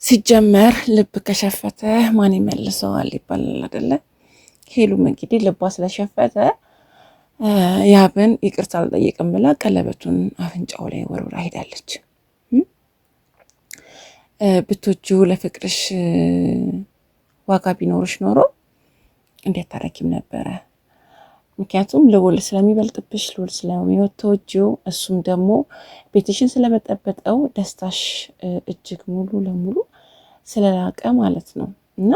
ሲጀመር ልብ ከሸፈተ ማን ይመልሰዋል ይባላል አይደለ? ሄሉም እንግዲህ ልቧ ስለሸፈተ ያብን ይቅርታ አልጠየቅም ብላ ቀለበቱን አፍንጫው ላይ ወርውራ ሄዳለች። ብትወጁ ለፍቅርሽ ዋጋ ቢኖርሽ ኖሮ እንዴት ታረኪም ነበረ? ምክንያቱም ልውል ስለሚበልጥብሽ ልውል ስለሚወተወጂው እሱም ደግሞ ቤትሽን ስለበጠበጠው ደስታሽ እጅግ ሙሉ ለሙሉ ስለላቀ ማለት ነው። እና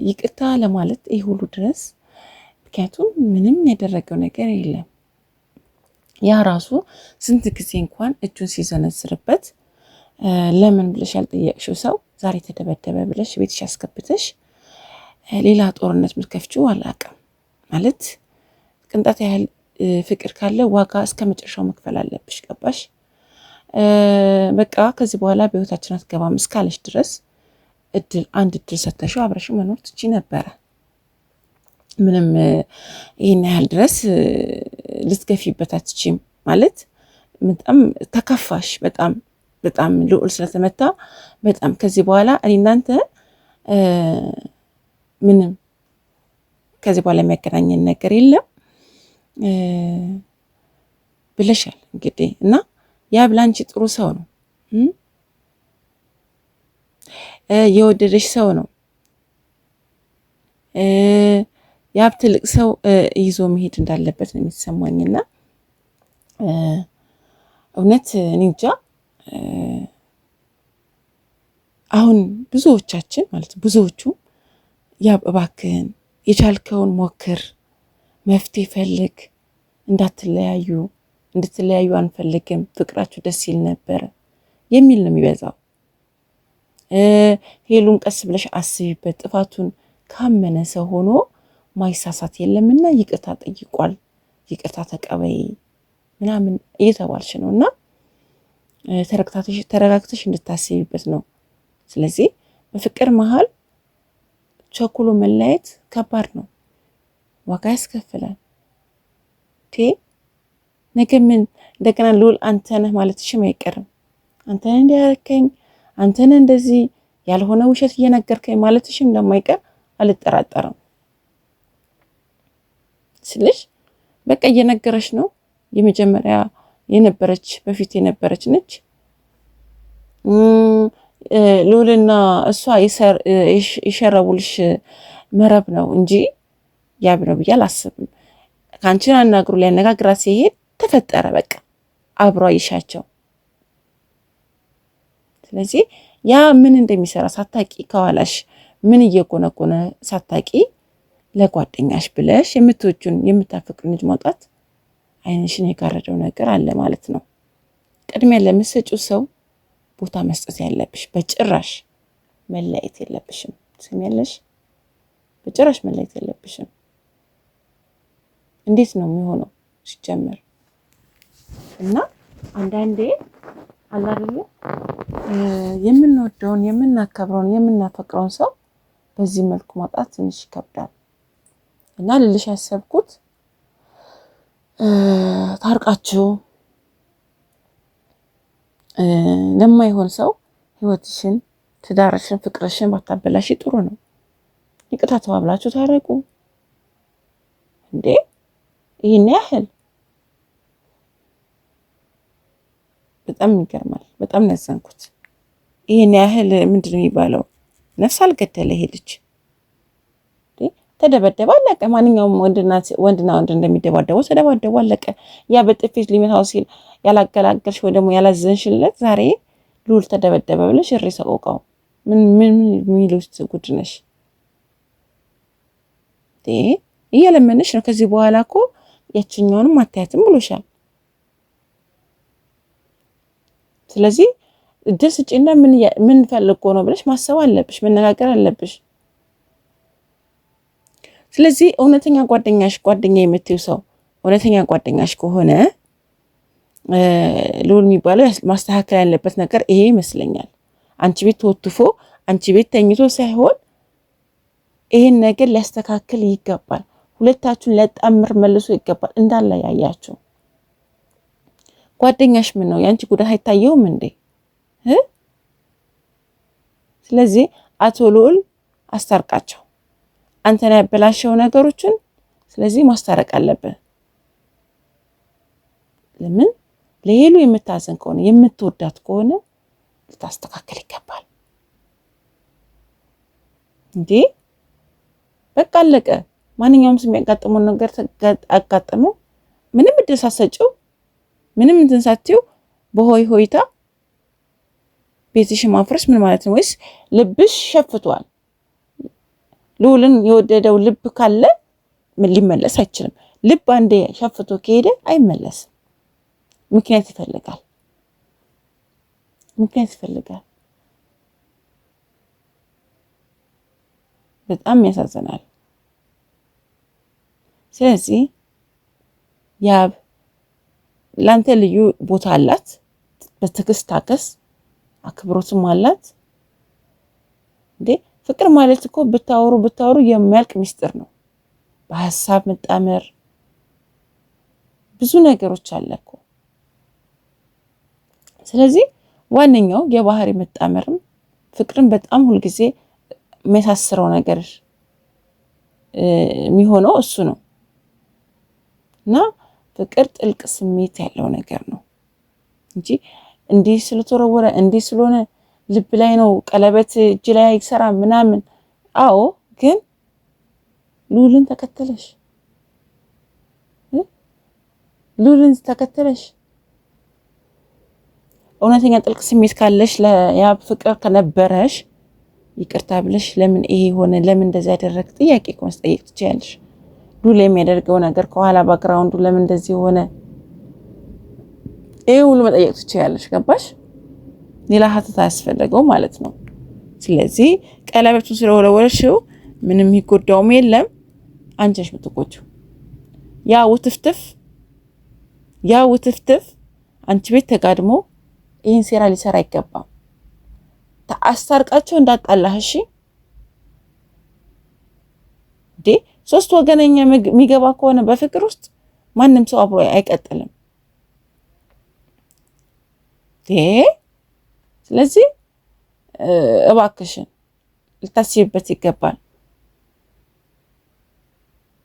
ይቅርታ ለማለት ይህ ሁሉ ድረስ ምክንያቱም ምንም ያደረገው ነገር የለም። ያ ራሱ ስንት ጊዜ እንኳን እጁን ሲዘነዝርበት ለምን ብለሽ ያልጠየቅሽው ሰው ዛሬ ተደበደበ ብለሽ ቤትሽ ያስገብተሽ ሌላ ጦርነት ምትከፍቺው አላውቅም። ማለት ቅንጣት ያህል ፍቅር ካለ ዋጋ እስከ መጨረሻው መክፈል አለብሽ። ገባሽ? በቃ ከዚህ በኋላ በህይወታችን አትገባም እስካለሽ ድረስ አንድ እድል ሰተሽው አብረሽ መኖር ትቺ ነበረ። ምንም ይሄን ያህል ድረስ ልትገፊበት አትችይም። ማለት በጣም ተከፋሽ፣ በጣም ልዑል ስለተመታ በጣም ከዚህ በኋላ እኔ እናንተ ምንም ከዚህ በኋላ የሚያገናኘን ነገር የለም ብለሻል እንግዲህ። እና ያብ ላንቺ ጥሩ ሰው ነው፣ የወደደሽ ሰው ነው። ያብ ትልቅ ሰው ይዞ መሄድ እንዳለበት ነው የሚሰማኝና እውነት እኔ እንጃ። አሁን ብዙዎቻችን ማለት ብዙዎቹ ያብ እባክህን የቻልከውን ሞክር፣ መፍትሄ ፈልግ፣ እንድትለያዩ አንፈልግም፣ ፍቅራችሁ ደስ ይል ነበረ የሚል ነው የሚበዛው። ሄሉን ቀስ ብለሽ አስቢበት፣ ጥፋቱን ካመነ ሰው ሆኖ ማይሳሳት የለምና ይቅርታ ጠይቋል፣ ይቅርታ ተቀበይ ምናምን እየተባልሽ ነው እና ተረጋግተሽ እንድታስቢበት ነው። ስለዚህ በፍቅር መሀል ቸኩሎ መለያየት ከባድ ነው፣ ዋጋ ያስከፍላል። ነገ ምን እንደገና ልዑል አንተ ነህ ማለትሽም አይቀርም። አንተ ነህ እንዲያረከኝ፣ አንተ ነህ እንደዚህ ያልሆነ ውሸት እየነገርከኝ ማለትሽም እንደማይቀር አልጠራጠርም። ስልሽ በቃ እየነገረሽ ነው። የመጀመሪያ በፊት የነበረች ነች። ልዑልና እሷ የሸረቡልሽ መረብ ነው እንጂ ያብ ነው ብዬ አላስብም። ከአንቺን አናግሩ ሊያነጋግራት ሲሄድ ተፈጠረ፣ በቃ አብሮ አይሻቸው። ስለዚህ ያ ምን እንደሚሰራ ሳታቂ ከኋላሽ ምን እየጎነጎነ ሳታቂ ለጓደኛሽ ብለሽ የምትወጁን የምታፈቅሩን ልጅ ማውጣት ዓይንሽን የጋረደው ነገር አለ ማለት ነው። ቅድሚያ ለምትሰጪው ሰው ቦታ መስጠት ያለብሽ፣ በጭራሽ መለየት የለብሽም። ትሰሚያለሽ? በጭራሽ መለየት የለብሽም። እንዴት ነው የሚሆነው ሲጀመር? እና አንዳንዴ አላደለ የምንወደውን የምናከብረውን የምናፈቅረውን ሰው በዚህ መልኩ ማጣት ትንሽ ይከብዳል። እና ልልሽ ያሰብኩት ታርቃችሁ ለማይሆን ሰው ህይወትሽን፣ ትዳርሽን፣ ፍቅርሽን ባታበላሽ ጥሩ ነው። ይቅርታ ተባብላችሁ ታረቁ እንዴ! ይሄን ያህል በጣም ይገርማል። በጣም ነዘንኩት። ይሄን ያህል ምንድነው የሚባለው? ነፍስ አልገደለ ይሄ ልጅ ተደበደበ፣ አለቀ። ማንኛውም ወንድና ወንድ እንደሚደባደበው ተደባደቡ፣ አለቀ። ያ በጥፊት ሊመታው ሲል ያላገላገልሽ ወይ ደግሞ ያላዘንሽለት ዛሬ ልዑል ተደበደበ ብለሽ እሪ ሰቆቃው ምን የሚሉት ጉድ ነሽ? እየለመነሽ ነው። ከዚህ በኋላ እኮ ያችኛውንም አታያትም ብሎሻል። ስለዚህ እድል ስጪና ምን ፈልጎ ነው ብለሽ ማሰብ አለብሽ፣ መነጋገር አለብሽ። ስለዚህ እውነተኛ ጓደኛ የምትይው ሰው እውነተኛ ጓደኛሽ ከሆነ ልዑል የሚባለው ማስተካከል ያለበት ነገር ይሄ ይመስለኛል። አንቺ ቤት ተወትፎ አንቺ ቤት ተኝቶ ሳይሆን ይሄን ነገር ሊያስተካክል ይገባል። ሁለታችሁን ሊያጣምር መልሶ ይገባል። እንዳለ ያያችሁ ጓደኛሽ ምን ነው? ያንቺ ጉዳት አይታየውም እንዴ? ስለዚህ አቶ ልዑል አስታርቃቸው። አንተን ያበላሸው ነገሮችን ስለዚህ ማስታረቅ አለብህ። ለምን ለሄሉ የምታዘን ከሆነ የምትወዳት ከሆነ ልታስተካከል ይገባል እንዴ። በቃ አለቀ። ማንኛውም ስም ያጋጠመው ነገር አጋጠመ። ምንም እደሳሰጭው ምንም እንትን ሳትይው በሆይ ሆይታ ቤትሽ ማፍረስ ምን ማለት ነው? ወይስ ልብሽ ሸፍቷል? ልዑልን የወደደው ልብ ካለ ምን ሊመለስ አይችልም። ልብ አንዴ ሸፍቶ ከሄደ አይመለስም። ምክንያት ይፈልጋል። በጣም ያሳዝናል። ስለዚህ ያብ ላንተ ልዩ ቦታ አላት። በትዕግስት ታገስ። አክብሮትም አላት እንዴ። ፍቅር ማለት እኮ ብታወሩ የሚያልቅ ሚስጥር ነው። በሐሳብ መጣመር ብዙ ነገሮች አለ እኮ። ስለዚህ ዋነኛው የባህሪ መጣመርም ፍቅርን በጣም ሁልጊዜ የሚያሳስረው ነገር የሚሆነው እሱ ነው እና ፍቅር ጥልቅ ስሜት ያለው ነገር ነው እንጂ እንዲህ ስለተወረወረ እንዲህ ስለሆነ ልብ ላይ ነው ቀለበት እጅ ላይ አይሰራ ምናምን። አዎ ግን ልዑልን ተከተለሽ እውነተኛ ጥልቅ ስሜት ካለሽ ለያብ ፍቅር ከነበረሽ ይቅርታ ብለሽ ለምን ይሄ ሆነ፣ ለምን እንደዚህ ያደረግ ጥያቄ መጠየቅ ትችያለሽ። ልዑል የሚያደርገው ነገር ከኋላ ባክግራውንዱ ለምን እንደዚህ ሆነ፣ ይሄ ሁሉ መጠየቅ ትችያለሽ። ገባሽ? ሌላ ሀተት አያስፈልገው ማለት ነው። ስለዚህ ቀለበቱን ስለወለወለሽው ምንም ይጎዳውም የለም፣ አንቺ ነሽ የምትጎጂው። ያ ውትፍትፍ አንቺ ቤት ተጋድሞ ይህን ሴራ ሊሰራ አይገባም። አስታርቃቸው እንዳጣላህ። እሺ እንዴ ሶስት ወገነኛ የሚገባ ከሆነ በፍቅር ውስጥ ማንም ሰው አብሮ አይቀጥልም። ስለዚህ እባክሽን ልታስቢበት ይገባል።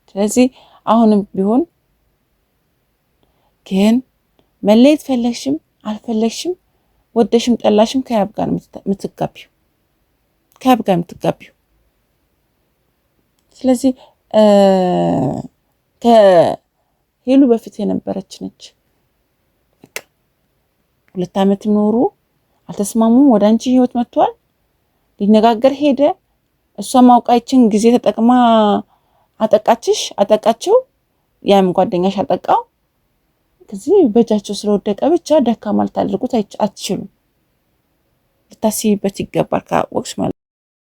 ስለዚህ አሁንም ቢሆን ግን መለየት ፈለግሽም አልፈለግሽም ወደሽም ጠላሽም ከያብ ጋር የምትጋቢው ስለዚህ ከሄሉ በፊት የነበረች ነች። 2 ዓመት ኖሩ፣ አልተስማሙም። ወደ አንቺ ህይወት መጥቷል። ሊነጋገር ሄደ። እሷም አውቃችን ጊዜ ተጠቅማ አጠቃቸው። ያም ጓደኛሽ አጠቃው። ከዚህ በእጃቸው ስለወደቀ ብቻ ደካማ ልታደርጉት አትችሉም። ልታስቢበት ይገባል ካወቅሽ ማለት